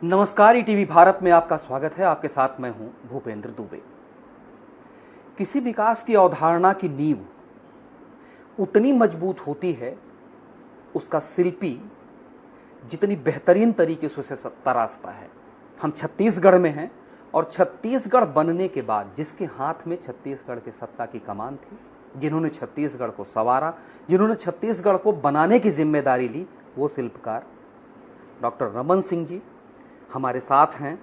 नमस्कार, ईटीवी भारत में आपका स्वागत है। आपके साथ मैं हूं भूपेंद्र दुबे। किसी विकास की अवधारणा की नींव उतनी मजबूत होती है उसका शिल्पी जितनी बेहतरीन तरीके से उसे तराशता है। हम छत्तीसगढ़ में हैं और छत्तीसगढ़ बनने के बाद जिसके हाथ में छत्तीसगढ़ के सत्ता की कमान थी, जिन्होंने छत्तीसगढ़ को संवारा, जिन्होंने छत्तीसगढ़ को बनाने की जिम्मेदारी ली, वो शिल्पकार डॉक्टर रमन सिंह जी हमारे साथ हैं।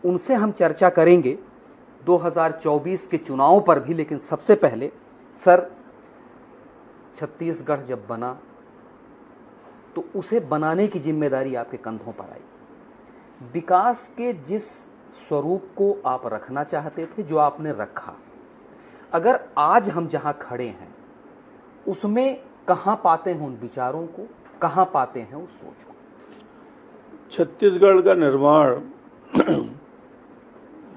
उनसे हम चर्चा करेंगे 2024 के चुनाव पर भी। लेकिन सबसे पहले सर, छत्तीसगढ़ जब बना तो उसे बनाने की जिम्मेदारी आपके कंधों पर आई। विकास के जिस स्वरूप को आप रखना चाहते थे, जो आपने रखा, अगर आज हम जहां खड़े हैं उसमें कहां पाते हैं उन विचारों को, कहां पाते हैं उस सोच को? छत्तीसगढ़ का निर्माण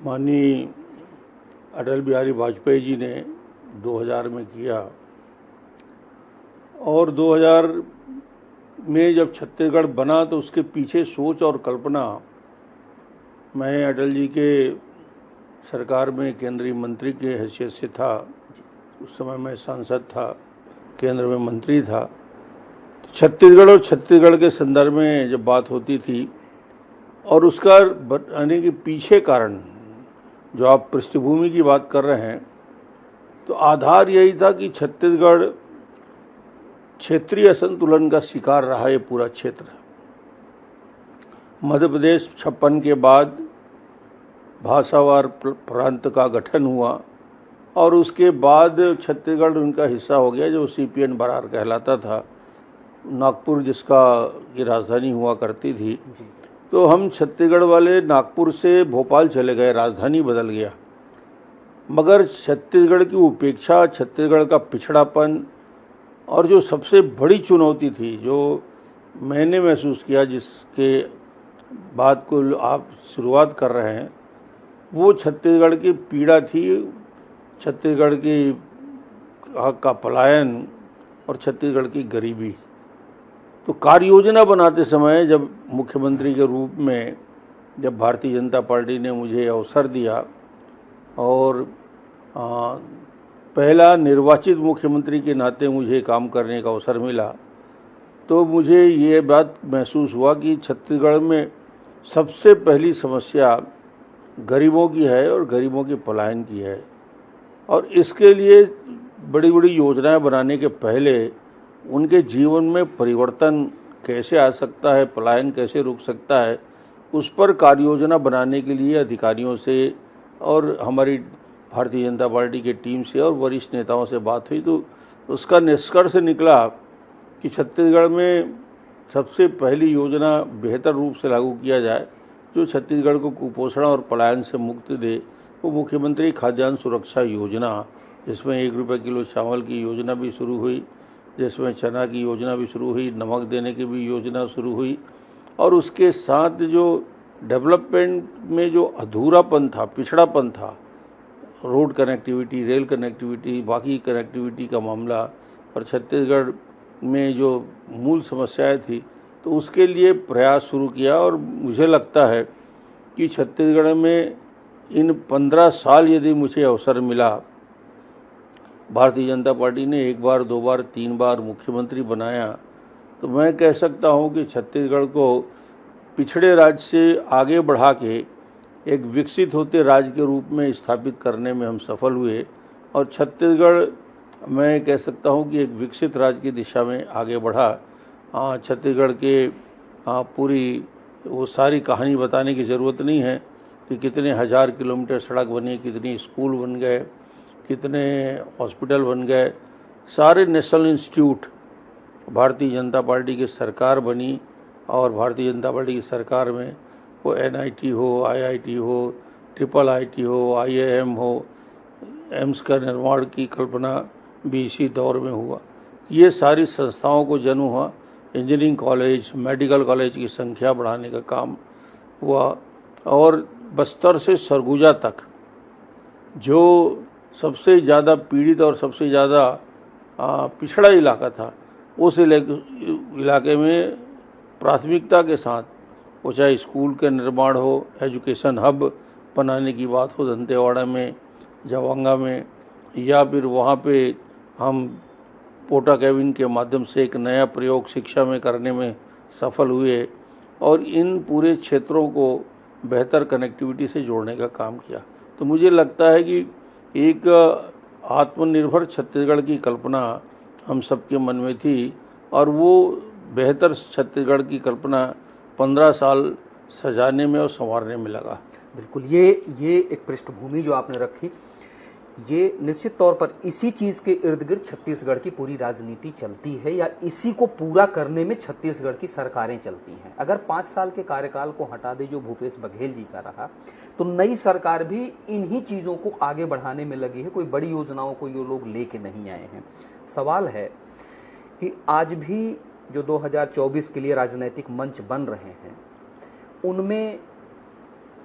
माननीय अटल बिहारी वाजपेयी जी ने 2000 में किया और 2000 में जब छत्तीसगढ़ बना तो उसके पीछे सोच और कल्पना, मैं अटल जी के सरकार में केंद्रीय मंत्री के हैसियत से था। उस समय मैं सांसद था, केंद्र में मंत्री था। छत्तीसगढ़ और छत्तीसगढ़ के संदर्भ में जब बात होती थी और उसका आने के पीछे कारण, जो आप पृष्ठभूमि की बात कर रहे हैं, तो आधार यही था कि छत्तीसगढ़ क्षेत्रीय असंतुलन का शिकार रहा। ये पूरा क्षेत्र मध्य प्रदेश 56 के बाद भाषावार प्रांत का गठन हुआ और उसके बाद छत्तीसगढ़ उनका हिस्सा हो गया, जो सीपीएन बरार कहलाता था। नागपुर जिसका की राजधानी हुआ करती थी, तो हम छत्तीसगढ़ वाले नागपुर से भोपाल चले गए, राजधानी बदल गया। मगर छत्तीसगढ़ की उपेक्षा, छत्तीसगढ़ का पिछड़ापन और जो सबसे बड़ी चुनौती थी, जो मैंने महसूस किया, जिसके बात को आप शुरुआत कर रहे हैं, वो छत्तीसगढ़ की पीड़ा थी। छत्तीसगढ़ की का पलायन और छत्तीसगढ़ की गरीबी। तो कार्य योजना बनाते समय जब मुख्यमंत्री के रूप में जब भारतीय जनता पार्टी ने मुझे अवसर दिया और पहला निर्वाचित मुख्यमंत्री के नाते मुझे काम करने का अवसर मिला, तो मुझे ये बात महसूस हुआ कि छत्तीसगढ़ में सबसे पहली समस्या गरीबों की है और गरीबों के पलायन की है। और इसके लिए बड़ी बड़ी योजनाएं बनाने के पहले उनके जीवन में परिवर्तन कैसे आ सकता है, पलायन कैसे रुक सकता है, उस पर कार्य योजना बनाने के लिए अधिकारियों से और हमारी भारतीय जनता पार्टी की टीम से और वरिष्ठ नेताओं से बात हुई। तो उसका निष्कर्ष निकला कि छत्तीसगढ़ में सबसे पहली योजना बेहतर रूप से लागू किया जाए, जो छत्तीसगढ़ को कुपोषण और पलायन से मुक्ति दे, वो मुख्यमंत्री खाद्यान्न सुरक्षा योजना, जिसमें 1 रुपये किलो चावल की योजना भी शुरू हुई, जिसमें चना की योजना भी शुरू हुई, नमक देने की भी योजना शुरू हुई। और उसके साथ जो डेवलपमेंट में जो अधूरापन था, पिछड़ापन था, रोड कनेक्टिविटी, रेल कनेक्टिविटी, बाकी कनेक्टिविटी का मामला और छत्तीसगढ़ में जो मूल समस्याएं थी, तो उसके लिए प्रयास शुरू किया। और मुझे लगता है कि छत्तीसगढ़ में इन 15 साल यदि मुझे अवसर मिला, भारतीय जनता पार्टी ने 1 बार, 2 बार, 3 बार मुख्यमंत्री बनाया, तो मैं कह सकता हूं कि छत्तीसगढ़ को पिछड़े राज्य से आगे बढ़ा के एक विकसित होते राज्य के रूप में स्थापित करने में हम सफल हुए। और छत्तीसगढ़, मैं कह सकता हूं कि एक विकसित राज्य की दिशा में आगे बढ़ा। छत्तीसगढ़ के पूरी वो सारी कहानी बताने की ज़रूरत नहीं है कि कितने हज़ार किलोमीटर सड़क बनी, कितनी स्कूल बन गए, कितने हॉस्पिटल बन गए। सारे national institute Bharatiya Janata party की सरकार बनी और भारतीय जनता पार्टी की सरकार में वो NIT हो, IIT हो, IIIT हो, IIM हो, एम्स का निर्माण की कल्पना भी इसी दौर में हुआ। ये सारी संस्थाओं को जन्म हुआ। इंजीनियरिंग कॉलेज, मेडिकल कॉलेज की संख्या बढ़ाने का काम हुआ। और बस्तर से सरगुजा तक जो सबसे ज़्यादा पीड़ित और सबसे ज़्यादा पिछड़ा इलाका था, उस इलाके में प्राथमिकता के साथ वो चाहे स्कूल का निर्माण हो, एजुकेशन हब बनाने की बात हो दंतेवाड़ा में, जवांगा में, या फिर वहाँ पे हम पोटा कैबिन के माध्यम से एक नया प्रयोग शिक्षा में करने में सफल हुए और इन पूरे क्षेत्रों को बेहतर कनेक्टिविटी से जोड़ने का काम किया। तो मुझे लगता है कि एक आत्मनिर्भर छत्तीसगढ़ की कल्पना हम सबके मन में थी और वो बेहतर छत्तीसगढ़ की कल्पना 15 साल सजाने में और संवारने में लगा। बिल्कुल, ये एक पृष्ठभूमि जो आपने रखी, ये निश्चित तौर पर इसी चीज के इर्द गिर्द छत्तीसगढ़ की पूरी राजनीति चलती है या इसी को पूरा करने में छत्तीसगढ़ की सरकारें चलती हैं। अगर 5 साल के कार्यकाल को हटा दे जो भूपेश बघेल जी का रहा, तो नई सरकार भी इन्हीं चीजों को आगे बढ़ाने में लगी है। कोई बड़ी योजनाओं को ये लोग लेके नहीं आए हैं। सवाल है कि आज भी जो 2024 के लिए राजनीतिक मंच बन रहे हैं, उनमें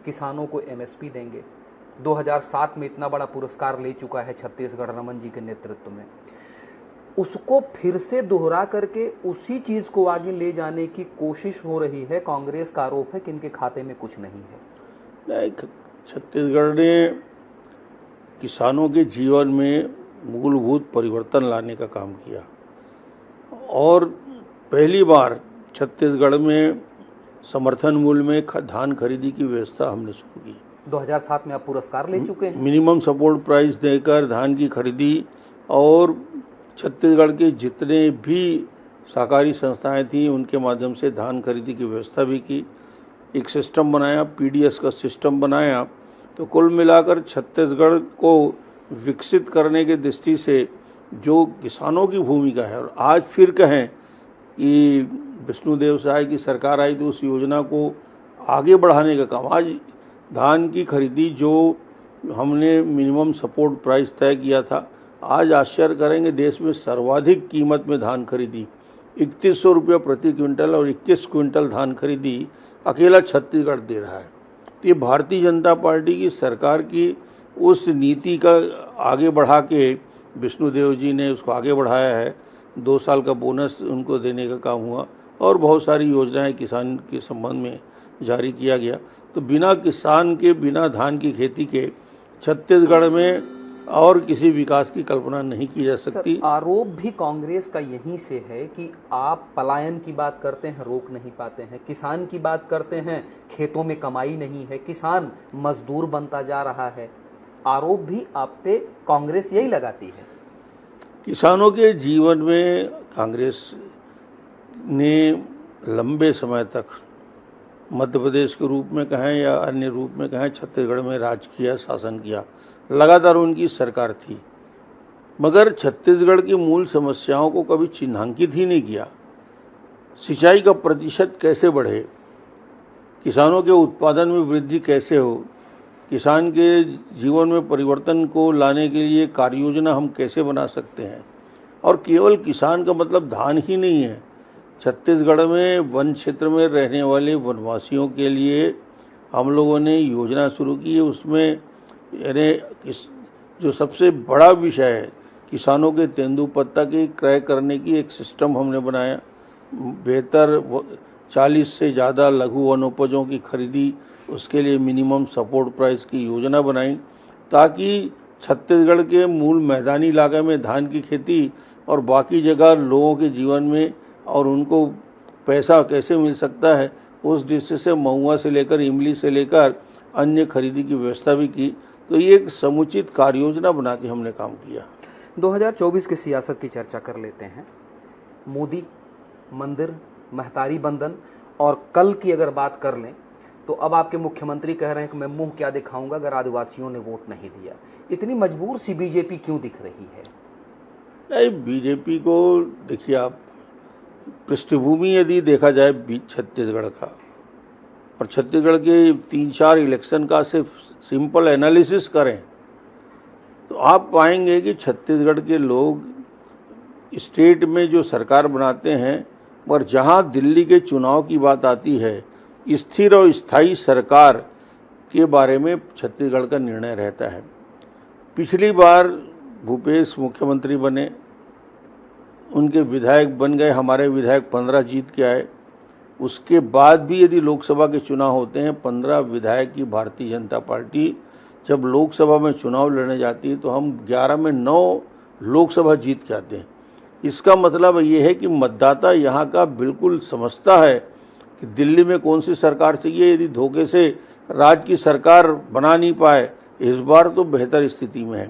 किसानों को एमएसपी देंगे। 2007 में इतना बड़ा पुरस्कार ले चुका है छत्तीसगढ़ रमन जी के नेतृत्व में, उसको फिर से दोहरा करके उसी चीज को आगे ले जाने की कोशिश हो रही है। कांग्रेस का आरोप है कि इनके खाते में कुछ नहीं है। नहीं, छत्तीसगढ़ ने किसानों के जीवन में मूलभूत परिवर्तन लाने का काम किया और पहली बार छत्तीसगढ़ में समर्थन मूल्य में धान खरीदी की व्यवस्था हमने शुरू की। 2007 में आप पुरस्कार ले चुके हैं। मिनिमम सपोर्ट प्राइस देकर धान की खरीदी और छत्तीसगढ़ के जितने भी सहकारी संस्थाएं थीं उनके माध्यम से धान खरीदी की व्यवस्था भी की। एक सिस्टम बनाया, पीडीएस का सिस्टम बनाया। तो कुल मिलाकर छत्तीसगढ़ को विकसित करने की दृष्टि से जो किसानों की भूमिका है, और आज फिर कहें कि विष्णुदेव साय की सरकार आई तो उस योजना को आगे बढ़ाने का काम, आज धान की खरीदी जो हमने मिनिमम सपोर्ट प्राइस तय किया था, आज आश्चर्य करेंगे देश में सर्वाधिक कीमत में धान खरीदी 3100 रुपये प्रति क्विंटल और 21 क्विंटल धान खरीदी अकेला छत्तीसगढ़ दे रहा है। तो ये भारतीय जनता पार्टी की सरकार की उस नीति का आगे बढ़ा के विष्णुदेव जी ने उसको आगे बढ़ाया है। 2 साल का बोनस उनको देने का काम हुआ और बहुत सारी योजनाएं किसान के संबंध में जारी किया गया। तो बिना किसान के, बिना धान की खेती के छत्तीसगढ़ में और किसी विकास की कल्पना नहीं की जा सकती। आरोप भी कांग्रेस का यहीं से है कि आप पलायन की बात करते हैं, रोक नहीं पाते हैं, किसान की बात करते हैं, खेतों में कमाई नहीं है, किसान मजदूर बनता जा रहा है। आरोप भी आप पे कांग्रेस यही लगाती है। किसानों के जीवन में कांग्रेस ने लंबे समय तक मध्य प्रदेश के रूप में कहें या अन्य रूप में कहें छत्तीसगढ़ में राज किया, शासन किया, लगातार उनकी सरकार थी, मगर छत्तीसगढ़ की मूल समस्याओं को कभी चिन्हांकित ही नहीं किया। सिंचाई का प्रतिशत कैसे बढ़े, किसानों के उत्पादन में वृद्धि कैसे हो, किसान के जीवन में परिवर्तन को लाने के लिए कार्य योजना हम कैसे बना सकते हैं। और केवल किसान का मतलब धान ही नहीं है। छत्तीसगढ़ में वन क्षेत्र में रहने वाले वनवासियों के लिए हम लोगों ने योजना शुरू की है। उसमें यानी जो सबसे बड़ा विषय है, किसानों के तेंदुपत्ता की क्रय करने की एक सिस्टम हमने बनाया। बेहतर 40 से ज़्यादा लघु वनोपजों की खरीदी, उसके लिए मिनिमम सपोर्ट प्राइस की योजना बनाई ताकि छत्तीसगढ़ के मूल मैदानी इलाके में धान की खेती और बाकी जगह लोगों के जीवन में और उनको पैसा कैसे मिल सकता है, उस दृष्टि से महुआ से लेकर इमली से लेकर अन्य खरीदी की व्यवस्था भी की। तो ये एक समुचित कार्य योजना बना के हमने काम किया। 2024 की सियासत की चर्चा कर लेते हैं। मोदी, मंदिर, महतारी बंधन और कल की अगर बात कर लें तो अब आपके मुख्यमंत्री कह रहे हैं कि मैं मुंह क्या दिखाऊंगा अगर आदिवासियों ने वोट नहीं दिया। इतनी मजबूर सी बीजेपी क्यों दिख रही है? नहीं, बीजेपी को देखिए आप, पृष्ठभूमि यदि देखा जाए छत्तीसगढ़ का और छत्तीसगढ़ के 3-4 इलेक्शन का सिर्फ सिंपल एनालिसिस करें तो आप पाएंगे कि छत्तीसगढ़ के लोग स्टेट में जो सरकार बनाते हैं, पर जहां दिल्ली के चुनाव की बात आती है, स्थिर और स्थायी सरकार के बारे में छत्तीसगढ़ का निर्णय रहता है। पिछली बार भूपेश मुख्यमंत्री बने, उनके विधायक बन गए, हमारे विधायक 15 जीत के आए। उसके बाद भी यदि लोकसभा के चुनाव होते हैं, 15 विधायक की भारतीय जनता पार्टी जब लोकसभा में चुनाव लड़ने जाती है तो हम 11 में 9 लोकसभा जीत के आते हैं। इसका मतलब ये है कि मतदाता यहाँ का बिल्कुल समझता है कि दिल्ली में कौन सी सरकार चाहिए। यदि धोखे से राज्य की सरकार बना नहीं पाए, इस बार तो बेहतर स्थिति में है।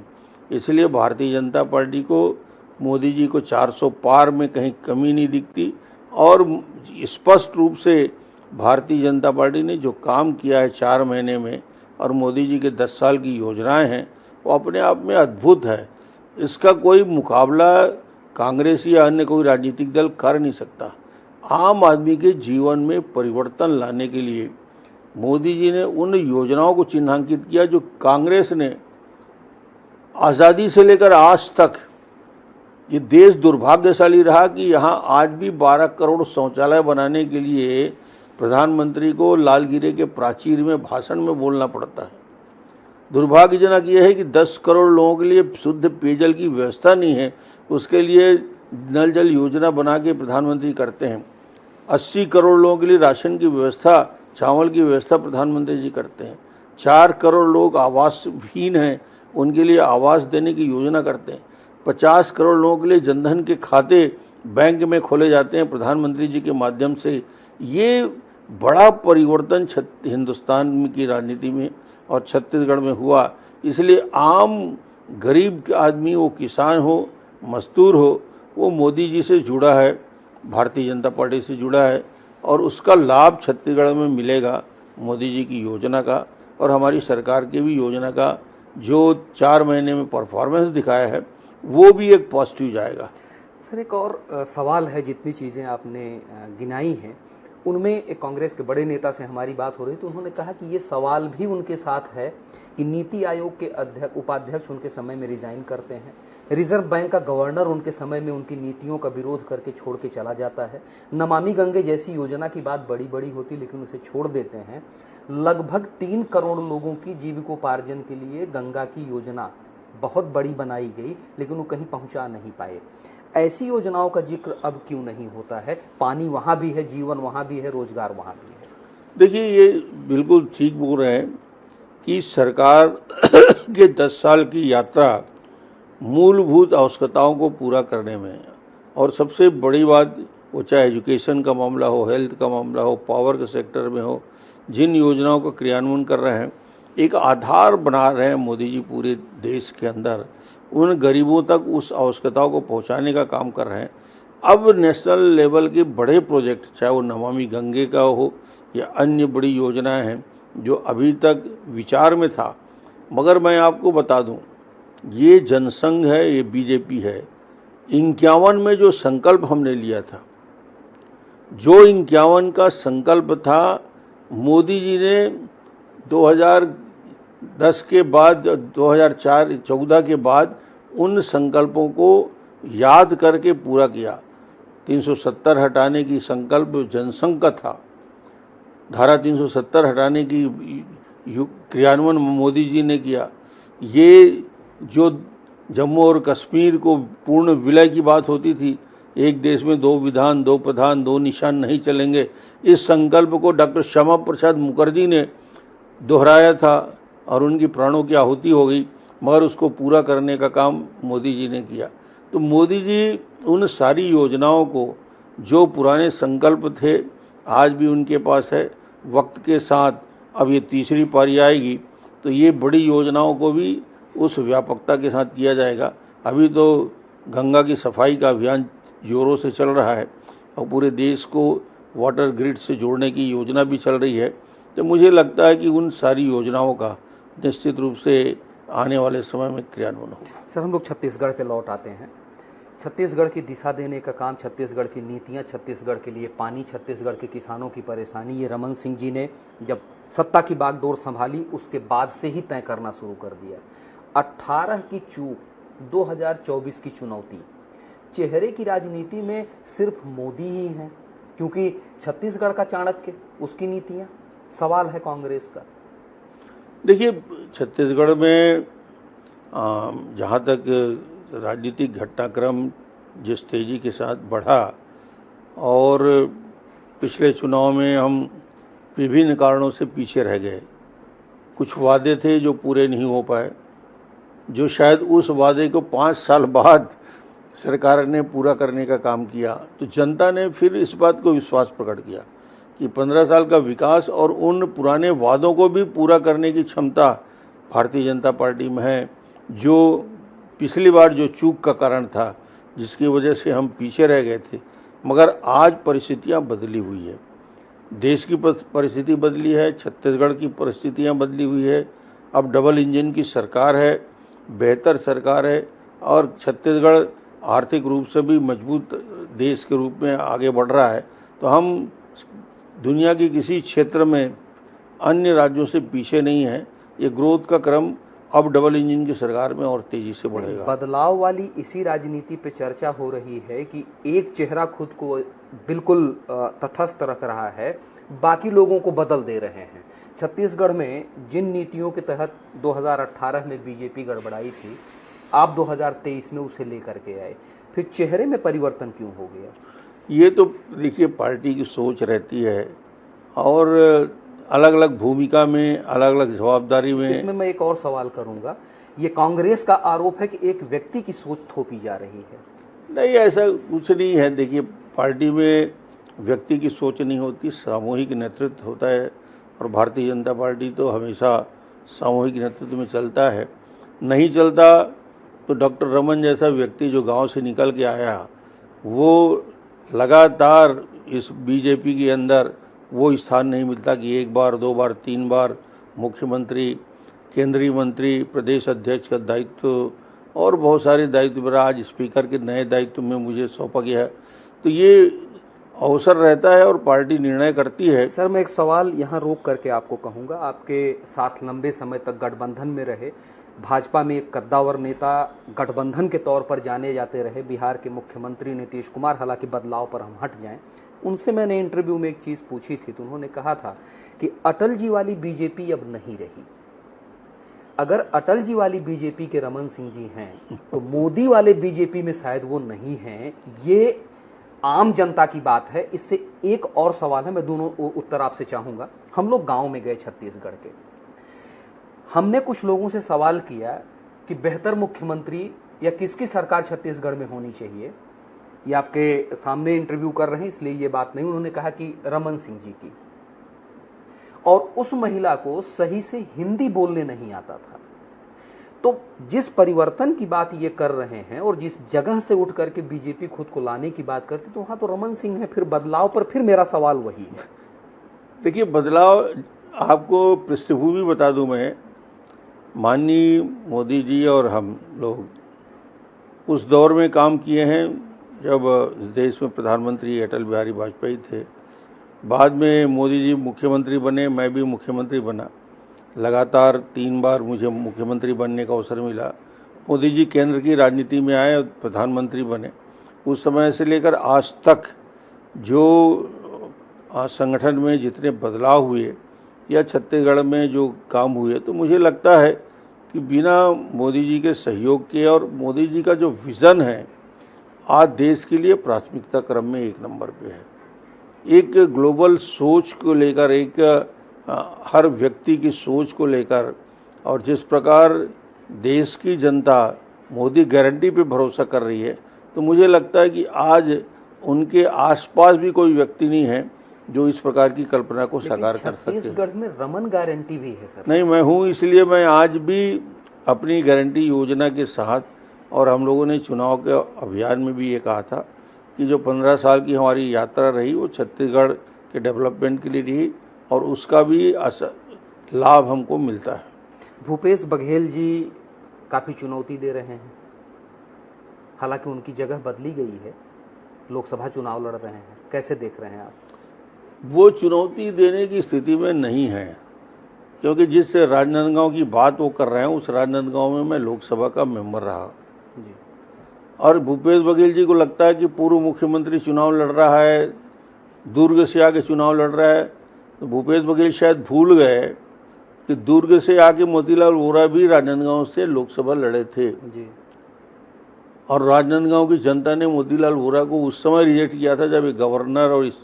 इसलिए भारतीय जनता पार्टी को, मोदी जी को 400 पार में कहीं कमी नहीं दिखती और स्पष्ट रूप से भारतीय जनता पार्टी ने जो काम किया है 4 महीने में और मोदी जी के 10 साल की योजनाएं हैं वो अपने आप में अद्भुत है। इसका कोई मुकाबला कांग्रेस या अन्य कोई राजनीतिक दल कर नहीं सकता। आम आदमी के जीवन में परिवर्तन लाने के लिए मोदी जी ने उन योजनाओं को चिन्हांकित किया जो कांग्रेस ने आज़ादी से लेकर आज तक, ये देश दुर्भाग्यशाली रहा कि यहाँ आज भी 12 करोड़ शौचालय बनाने के लिए प्रधानमंत्री को लालगिरे के प्राचीर में भाषण में बोलना पड़ता है। दुर्भाग्यजनक यह है कि 10 करोड़ लोगों के लिए शुद्ध पेयजल की व्यवस्था नहीं है, उसके लिए नल जल योजना बना के प्रधानमंत्री करते हैं। 80 करोड़ लोगों के लिए राशन की व्यवस्था, चावल की व्यवस्था प्रधानमंत्री जी करते हैं। 4 करोड़ लोग आवासहीन हैं, उनके लिए आवास देने की योजना करते हैं। 50 करोड़ लोगों के लिए जनधन के खाते बैंक में खोले जाते हैं प्रधानमंत्री जी के माध्यम से। ये बड़ा परिवर्तन हिंदुस्तान की राजनीति में और छत्तीसगढ़ में हुआ। इसलिए आम गरीब आदमी, वो किसान हो, मजदूर हो, वो मोदी जी से जुड़ा है, भारतीय जनता पार्टी से जुड़ा है और उसका लाभ छत्तीसगढ़ में मिलेगा मोदी जी की योजना का और हमारी सरकार की भी योजना का जो 4 महीने में परफॉर्मेंस दिखाया है वो भी एक पॉजिटिव जाएगा। सर, एक और सवाल है, जितनी चीज़ें आपने गिनाई हैं उनमें एक कांग्रेस के बड़े नेता से हमारी बात हो रही तो उन्होंने कहा कि ये सवाल भी उनके साथ है कि नीति आयोग के उपाध्यक्ष उनके समय में रिजाइन करते हैं, रिजर्व बैंक का गवर्नर उनके समय में उनकी नीतियों का विरोध करके छोड़ के चला जाता है, नमामि गंगे जैसी योजना की बात बड़ी बड़ी होती लेकिन उसे छोड़ देते हैं, लगभग 3 करोड़ लोगों की जीविकोपार्जन के लिए गंगा की योजना बहुत बड़ी बनाई गई लेकिन वो कहीं पहुंचा नहीं पाए। ऐसी योजनाओं का जिक्र अब क्यों नहीं होता है? पानी वहाँ भी है, जीवन वहाँ भी है, रोजगार वहाँ भी है। देखिए, ये बिल्कुल ठीक बोल रहे हैं कि सरकार के 10 साल की यात्रा मूलभूत आवश्यकताओं को पूरा करने में है और सबसे बड़ी बात, वो चाहे एजुकेशन का मामला हो, हेल्थ का मामला हो, पावर के सेक्टर में हो, जिन योजनाओं का क्रियान्वयन कर रहे हैं, एक आधार बना रहे हैं मोदी जी पूरे देश के अंदर, उन गरीबों तक उस आवश्यकताओं को पहुंचाने का काम कर रहे हैं। अब नेशनल लेवल के बड़े प्रोजेक्ट, चाहे वो नमामि गंगे का हो या अन्य बड़ी योजनाएं हैं जो अभी तक विचार में था, मगर मैं आपको बता दूं, ये जनसंघ है, ये बीजेपी है। 51 में जो संकल्प हमने लिया था, जो 51 का संकल्प था, मोदी जी ने 2010 के बाद, 2014 के बाद उन संकल्पों को याद करके पूरा किया। 370 हटाने की संकल्प जनसंघ का था, धारा 370 हटाने की क्रियान्वयन मोदी जी ने किया। ये जो जम्मू और कश्मीर को पूर्ण विलय की बात होती थी, एक देश में 2 विधान, 2 प्रधान, 2 निशान नहीं चलेंगे, इस संकल्प को डॉक्टर श्यामा प्रसाद मुखर्जी ने दोहराया था और उनकी प्राणों की आहुति हो गई, मगर उसको पूरा करने का काम मोदी जी ने किया। तो मोदी जी उन सारी योजनाओं को, जो पुराने संकल्प थे, आज भी उनके पास है। वक्त के साथ अब ये तीसरी पारी आएगी तो ये बड़ी योजनाओं को भी उस व्यापकता के साथ किया जाएगा। अभी तो गंगा की सफाई का अभियान जोरों से चल रहा है और पूरे देश को वाटर ग्रिड से जोड़ने की योजना भी चल रही है। तो मुझे लगता है कि उन सारी योजनाओं का निश्चित रूप से आने वाले समय में क्रियान्वयन होगा। सर, हम लोग छत्तीसगढ़ पे लौट आते हैं। छत्तीसगढ़ की दिशा देने का काम, छत्तीसगढ़ की नीतियां, छत्तीसगढ़ के लिए पानी, छत्तीसगढ़ के किसानों की परेशानी, ये रमन सिंह जी ने जब सत्ता की बागडोर संभाली उसके बाद से ही तय करना शुरू कर दिया। 18 की चूक, 2024 की चुनौती, चेहरे की राजनीति में सिर्फ मोदी ही हैं क्योंकि छत्तीसगढ़ का चाणक्य, उसकी नीतियां, सवाल है कांग्रेस का। देखिए, छत्तीसगढ़ में जहाँ तक राजनीतिक घटनाक्रम जिस तेज़ी के साथ बढ़ा और पिछले चुनाव में हम विभिन्न कारणों से पीछे रह गए। कुछ वादे थे जो पूरे नहीं हो पाए, जो शायद उस वादे को 5 साल बाद सरकार ने पूरा करने का काम किया, तो जनता ने फिर इस बात को विश्वास प्रकट किया कि 15 साल का विकास और उन पुराने वादों को भी पूरा करने की क्षमता भारतीय जनता पार्टी में है, जो पिछली बार जो चूक का कारण था, जिसकी वजह से हम पीछे रह गए थे। मगर आज परिस्थितियां बदली हुई है, देश की परिस्थिति बदली है, छत्तीसगढ़ की परिस्थितियां बदली हुई है। अब डबल इंजन की सरकार है, बेहतर सरकार है, और छत्तीसगढ़ आर्थिक रूप से भी मजबूत देश के रूप में आगे बढ़ रहा है। तो हम दुनिया के किसी क्षेत्र में अन्य राज्यों से पीछे नहीं है। ये ग्रोथ का क्रम अब डबल इंजन की सरकार में और तेजी से बढ़ेगा। बदलाव वाली इसी राजनीति पे चर्चा हो रही है कि एक चेहरा खुद को बिल्कुल तटस्थ रख रहा है, बाकी लोगों को बदल दे रहे हैं। छत्तीसगढ़ में जिन नीतियों के तहत 2018 में बीजेपी गड़बड़ाई थी, आप 2023 में उसे लेकर के आए, फिर चेहरे में परिवर्तन क्यों हो गया? ये तो देखिए पार्टी की सोच रहती है, और अलग अलग भूमिका में, अलग अलग जवाबदारी में। इसमें मैं एक और सवाल करूंगा, ये कांग्रेस का आरोप है कि एक व्यक्ति की सोच थोपी जा रही है। नहीं, ऐसा कुछ नहीं है। देखिए, पार्टी में व्यक्ति की सोच नहीं होती, सामूहिक नेतृत्व होता है, और भारतीय जनता पार्टी तो हमेशा सामूहिक नेतृत्व में चलता है। नहीं चलता तो डॉक्टर रमन जैसा व्यक्ति जो गांव से निकल के आया, वो लगातार इस बीजेपी के अंदर वो स्थान नहीं मिलता कि 1 बार 2 बार 3 बार मुख्यमंत्री, केंद्रीय मंत्री, प्रदेश अध्यक्ष का दायित्व और बहुत सारे दायित्व मेरा आज स्पीकर के नए दायित्व में मुझे सौंपा गया है। तो ये अवसर रहता है और पार्टी निर्णय करती है। सर, मैं एक सवाल यहाँ रोक करके आपको कहूँगा, आपके साथ लंबे समय तक गठबंधन में रहे, भाजपा में एक कद्दावर नेता गठबंधन के तौर पर जाने जाते रहे, बिहार के मुख्यमंत्री नीतीश कुमार, हालांकि बदलाव पर हम हट जाएं, उनसे मैंने इंटरव्यू में एक चीज़ पूछी थी, तो उन्होंने कहा था कि अटल जी वाली बीजेपी अब नहीं रही। अगर अटल जी वाली बीजेपी के रमन सिंह जी हैं, तो मोदी वाले बीजेपी में शायद वो नहीं हैं। ये आम जनता की बात है। इससे एक और सवाल है, मैं दोनों उत्तर आपसे चाहूँगा। हम लोग गाँव में गए छत्तीसगढ़ के, हमने कुछ लोगों से सवाल किया कि बेहतर मुख्यमंत्री या किसकी सरकार छत्तीसगढ़ में होनी चाहिए। ये आपके सामने इंटरव्यू कर रहे हैं इसलिए ये बात नहीं, उन्होंने कहा कि रमन सिंह जी की, और उस महिला को सही से हिंदी बोलने नहीं आता था। तो जिस परिवर्तन की बात ये कर रहे हैं और जिस जगह से उठ करके बीजेपी खुद को लाने की बात करती, तो वहाँ तो रमन सिंह है। फिर बदलाव पर फिर मेरा सवाल वही है। देखिए, बदलाव, आपको पृष्ठभूमि बता दूं मैं, माननीय मोदी जी और हम लोग उस दौर में काम किए हैं जब इस देश में प्रधानमंत्री अटल बिहारी वाजपेयी थे। बाद में मोदी जी मुख्यमंत्री बने, मैं भी मुख्यमंत्री बना। लगातार 3 बार मुझे मुख्यमंत्री बनने का अवसर मिला। मोदी जी केंद्र की राजनीति में आए और प्रधानमंत्री बने। उस समय से लेकर आज तक जो संगठन में जितने बदलाव हुए या छत्तीसगढ़ में जो काम हुए, तो मुझे लगता है कि बिना मोदी जी के सहयोग के और मोदी जी का जो विज़न है, आज देश के लिए प्राथमिकता क्रम में 1 नंबर पे है। एक ग्लोबल सोच को लेकर, एक हर व्यक्ति की सोच को लेकर, और जिस प्रकार देश की जनता मोदी गारंटी पे भरोसा कर रही है, तो मुझे लगता है कि आज उनके आसपास भी कोई व्यक्ति नहीं है जो इस प्रकार की कल्पना को साकार कर सके। छत्तीसगढ़ में रमन गारंटी भी है सर। नहीं, मैं हूँ, इसलिए मैं आज भी अपनी गारंटी योजना के साथ, और हम लोगों ने चुनाव के अभियान में भी ये कहा था कि जो 15 साल की हमारी यात्रा रही वो छत्तीसगढ़ के डेवलपमेंट के लिए रही, और उसका भी लाभ हमको मिलता है। भूपेश बघेल जी काफ़ी चुनौती दे रहे हैं, हालांकि उनकी जगह बदली गई है, लोकसभा चुनाव लड़ रहे हैं, कैसे देख रहे हैं आप? वो चुनौती देने की स्थिति में नहीं है, क्योंकि जिस राजनांदगांव की बात वो कर रहे हैं, उस राजनांदगांव में मैं लोकसभा का मेंबर रहा जी। और भूपेश बघेल जी को लगता है कि पूर्व मुख्यमंत्री चुनाव लड़ रहा है, दुर्ग से आके चुनाव लड़ रहा है, तो भूपेश बघेल शायद भूल गए कि दुर्ग से आके मोतीलाल वोरा भी राजनांदगांव से लोकसभा लड़े थे जी। और राजनांदगांव की जनता ने मोतीलाल वोरा को उस समय रिजेक्ट किया था जब एक गवर्नर और इस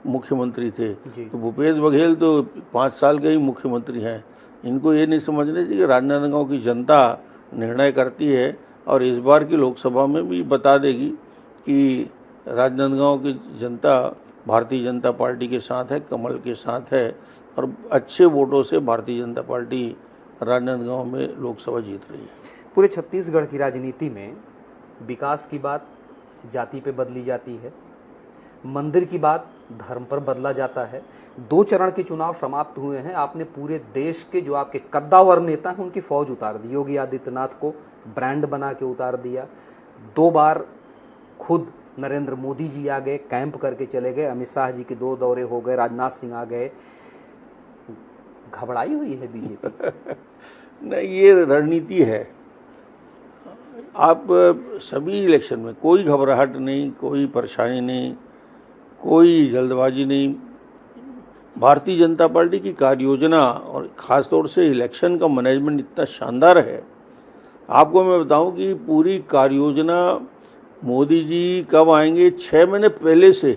मुख्यमंत्री थे। जी। तो भूपेश बघेल तो 5 साल के ही मुख्यमंत्री हैं। इनको ये नहीं समझना चाहिए कि राजनांदगांव की जनता निर्णय करती है, और इस बार की लोकसभा में भी बता देगी कि राजनांदगांव की जनता भारतीय जनता पार्टी के साथ है, कमल के साथ है, और अच्छे वोटों से भारतीय जनता पार्टी राजनांदगांव में लोकसभा जीत रही है। पूरे छत्तीसगढ़ की राजनीति में विकास की बात जाति पे बदली जाती है, मंदिर की बात धर्म पर बदला जाता है। 2 चरण के चुनाव समाप्त हुए हैं, आपने पूरे देश के जो आपके कद्दावर नेता हैं उनकी फौज उतार दी। योगी आदित्यनाथ को ब्रांड बना के उतार दिया। 2 बार खुद नरेंद्र मोदी जी आ गए, कैंप करके चले गए। अमित शाह जी के 2 दौरे हो गए, राजनाथ सिंह आ गए। घबराई हुई है बीजेपी? नहीं, ये रणनीति है। आप सभी इलेक्शन में कोई घबराहट नहीं, कोई परेशानी नहीं, कोई जल्दबाजी नहीं। भारतीय जनता पार्टी की कार्य योजना और ख़ास तौर से इलेक्शन का मैनेजमेंट इतना शानदार है। आपको मैं बताऊं कि पूरी कार्य योजना मोदी जी कब आएंगे 6 महीने पहले से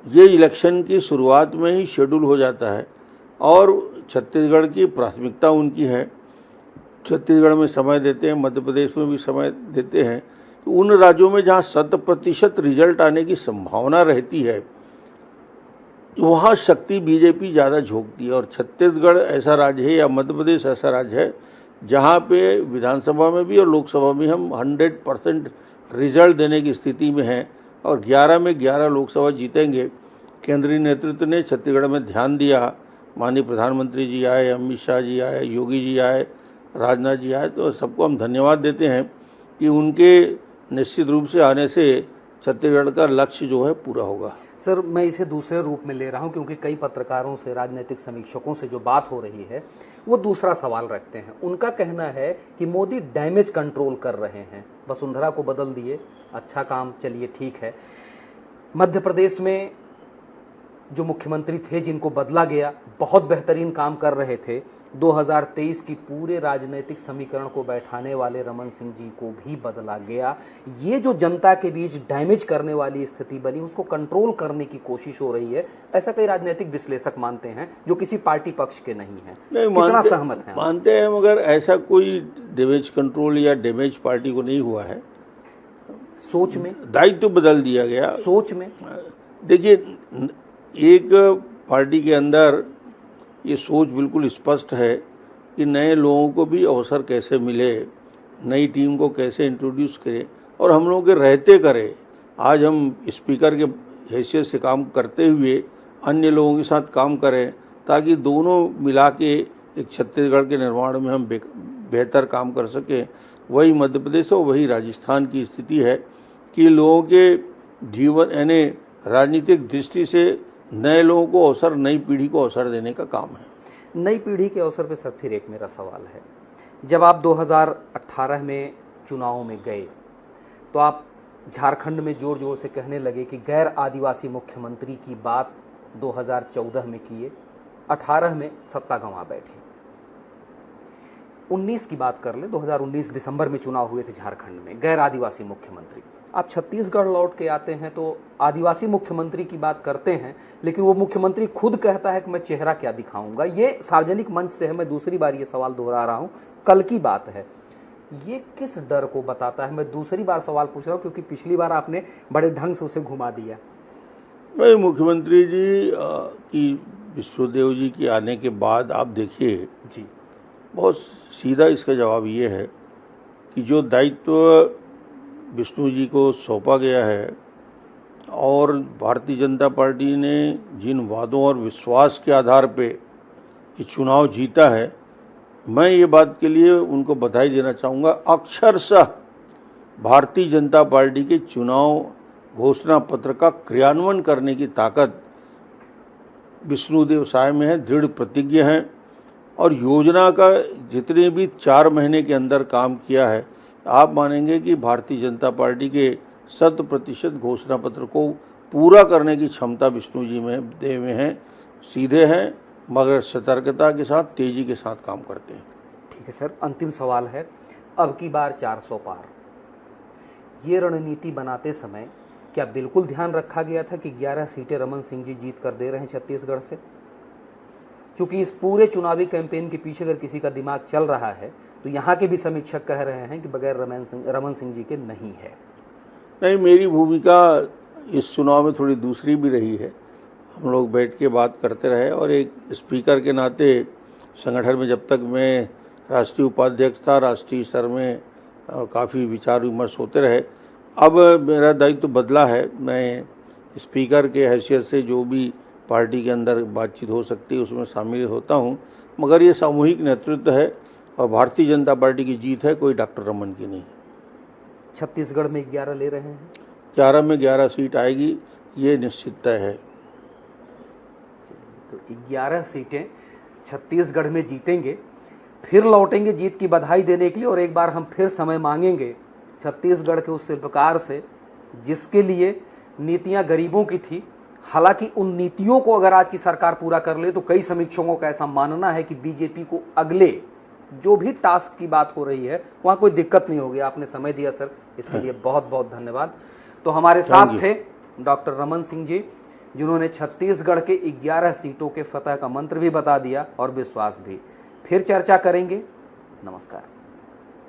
ये इलेक्शन की शुरुआत में ही शेड्यूल हो जाता है, और छत्तीसगढ़ की प्राथमिकता उनकी है। छत्तीसगढ़ में समय देते हैं, मध्य प्रदेश में भी समय देते हैं। तो उन राज्यों में जहाँ 100% रिजल्ट आने की संभावना रहती है वहाँ शक्ति बीजेपी ज़्यादा झोंकती है। और छत्तीसगढ़ ऐसा राज्य है, या मध्य प्रदेश ऐसा राज्य है, जहाँ पे विधानसभा में भी और लोकसभा में हम 100% रिजल्ट देने की स्थिति में हैं, और 11 में 11 लोकसभा जीतेंगे। केंद्रीय नेतृत्व ने छत्तीसगढ़ में ध्यान दिया, माननीय प्रधानमंत्री जी आए, अमित शाह जी आए, योगी जी आए, राजनाथ जी आए, तो सबको हम धन्यवाद देते हैं कि उनके निश्चित रूप से आने से छत्तीसगढ़ का लक्ष्य जो है पूरा होगा। सर, मैं इसे दूसरे रूप में ले रहा हूं, क्योंकि कई पत्रकारों से, राजनीतिक समीक्षकों से जो बात हो रही है वो दूसरा सवाल रखते हैं। उनका कहना है कि मोदी डैमेज कंट्रोल कर रहे हैं, वसुंधरा को बदल दिए, अच्छा काम, चलिए ठीक है। मध्य प्रदेश में जो मुख्यमंत्री थे जिनको बदला गया, बहुत बेहतरीन काम कर रहे थे। 2023 की पूरे राजनीतिक समीकरण को बैठाने वाले रमन सिंह जी को भी बदला गया। ये जो जनता के बीच डैमेज करने वाली स्थिति बनी, उसको कंट्रोल करने की कोशिश हो रही है, ऐसा कई राजनीतिक विश्लेषक मानते हैं जो किसी पार्टी पक्ष के नहीं हैं। कितना सहमत हैं? मानते हैं, मगर ऐसा कोई डैमेज कंट्रोल या डैमेज पार्टी को नहीं हुआ है। सोच में दायित्व बदल दिया गया। सोच में देखिए, एक पार्टी के अंदर ये सोच बिल्कुल स्पष्ट है कि नए लोगों को भी अवसर कैसे मिले, नई टीम को कैसे इंट्रोड्यूस करें, और हम लोगों के रहते करें। आज हम स्पीकर के हैसियत से काम करते हुए अन्य लोगों के साथ काम करें, ताकि दोनों मिला के एक छत्तीसगढ़ के निर्माण में हम बेहतर काम कर सकें। वही मध्य प्रदेश और वही राजस्थान की स्थिति है कि लोगों के जीवन, यानी राजनीतिक दृष्टि से नए लोगों को अवसर, नई पीढ़ी को अवसर देने का काम है। नई पीढ़ी के अवसर पे सर फिर एक मेरा सवाल है, जब आप 2018 में चुनाव में गए तो आप झारखंड में जोर जोर से कहने लगे कि गैर आदिवासी मुख्यमंत्री की बात 2014 में किए, 18 में सत्ता गंवा बैठे। 19 की बात कर ले, 2019 दिसंबर में चुनाव हुए थे झारखंड में, गैर आदिवासी मुख्यमंत्री। आप छत्तीसगढ़ लौट के आते हैं तो आदिवासी मुख्यमंत्री की बात करते हैं, लेकिन वो मुख्यमंत्री खुद कहता है कि मैं चेहरा क्या दिखाऊंगा। ये सार्वजनिक मंच से है, मैं दूसरी बार ये सवाल दोहरा रहा हूं, कल की बात है। ये किस डर को बताता है? मैं दूसरी बार सवाल पूछ रहा हूं क्योंकि पिछली बार आपने बड़े ढंग से उसे घुमा दिया। भाई, मुख्यमंत्री जी की विष्णुदेव जी के आने के बाद आप देखिए जी, बहुत सीधा इसका जवाब ये है कि जो दायित्व विष्णु जी को सौंपा गया है और भारतीय जनता पार्टी ने जिन वादों और विश्वास के आधार पे ये चुनाव जीता है, मैं ये बात के लिए उनको बधाई देना चाहूँगा। अक्षरशः भारतीय जनता पार्टी के चुनाव घोषणा पत्र का क्रियान्वयन करने की ताकत विष्णुदेव साय में है, दृढ़ प्रतिज्ञ हैं, और योजना का जितने भी 4 महीने के अंदर काम किया है, आप मानेंगे कि भारतीय जनता पार्टी के 100% घोषणा पत्र को पूरा करने की क्षमता विष्णु जी में दे में है। सीधे हैं, मगर सतर्कता के साथ, तेजी के साथ काम करते हैं। ठीक है सर, अंतिम सवाल है, अब की बार 400 पार, ये रणनीति बनाते समय क्या बिल्कुल ध्यान रखा गया था कि 11 सीटें रमन सिंह जी जीत कर दे रहे हैं छत्तीसगढ़ से? क्योंकि इस पूरे चुनावी कैंपेन के पीछे अगर किसी का दिमाग चल रहा है तो यहाँ के भी समीक्षक कह रहे हैं कि बगैर रमन सिंह जी के नहीं है। नहीं, मेरी भूमिका इस चुनाव में थोड़ी दूसरी भी रही है। हम लोग बैठ के बात करते रहे और एक स्पीकर के नाते संगठन में जब तक मैं राष्ट्रीय उपाध्यक्ष था, राष्ट्रीय स्तर में काफ़ी विचार विमर्श होते रहे। अब मेरा दायित्व बदला है, मैं स्पीकर के हैसियत से जो भी पार्टी के अंदर बातचीत हो सकती है उसमें शामिल होता हूं, मगर ये सामूहिक नेतृत्व है और भारतीय जनता पार्टी की जीत है, कोई डॉक्टर रमन की नहीं। छत्तीसगढ़ में 11 ले रहे हैं, 11 में 11 सीट आएगी, ये निश्चित तय है। तो 11 सीटें छत्तीसगढ़ में जीतेंगे, फिर लौटेंगे जीत की बधाई देने के लिए और एक बार हम फिर समय मांगेंगे छत्तीसगढ़ के उस शिल्पकार से जिसके लिए नीतियां गरीबों की थी। हालांकि उन नीतियों को अगर आज की सरकार पूरा कर ले तो कई समीक्षकों का ऐसा मानना है कि बीजेपी को अगले जो भी टास्क की बात हो रही है वहां कोई दिक्कत नहीं होगी। आपने समय दिया सर, इसके लिए बहुत बहुत धन्यवाद। तो हमारे साथ थे डॉक्टर रमन सिंह जी, जिन्होंने छत्तीसगढ़ के 11 सीटों के फतह का मंत्र भी बता दिया और विश्वास भी। फिर चर्चा करेंगे। नमस्कार।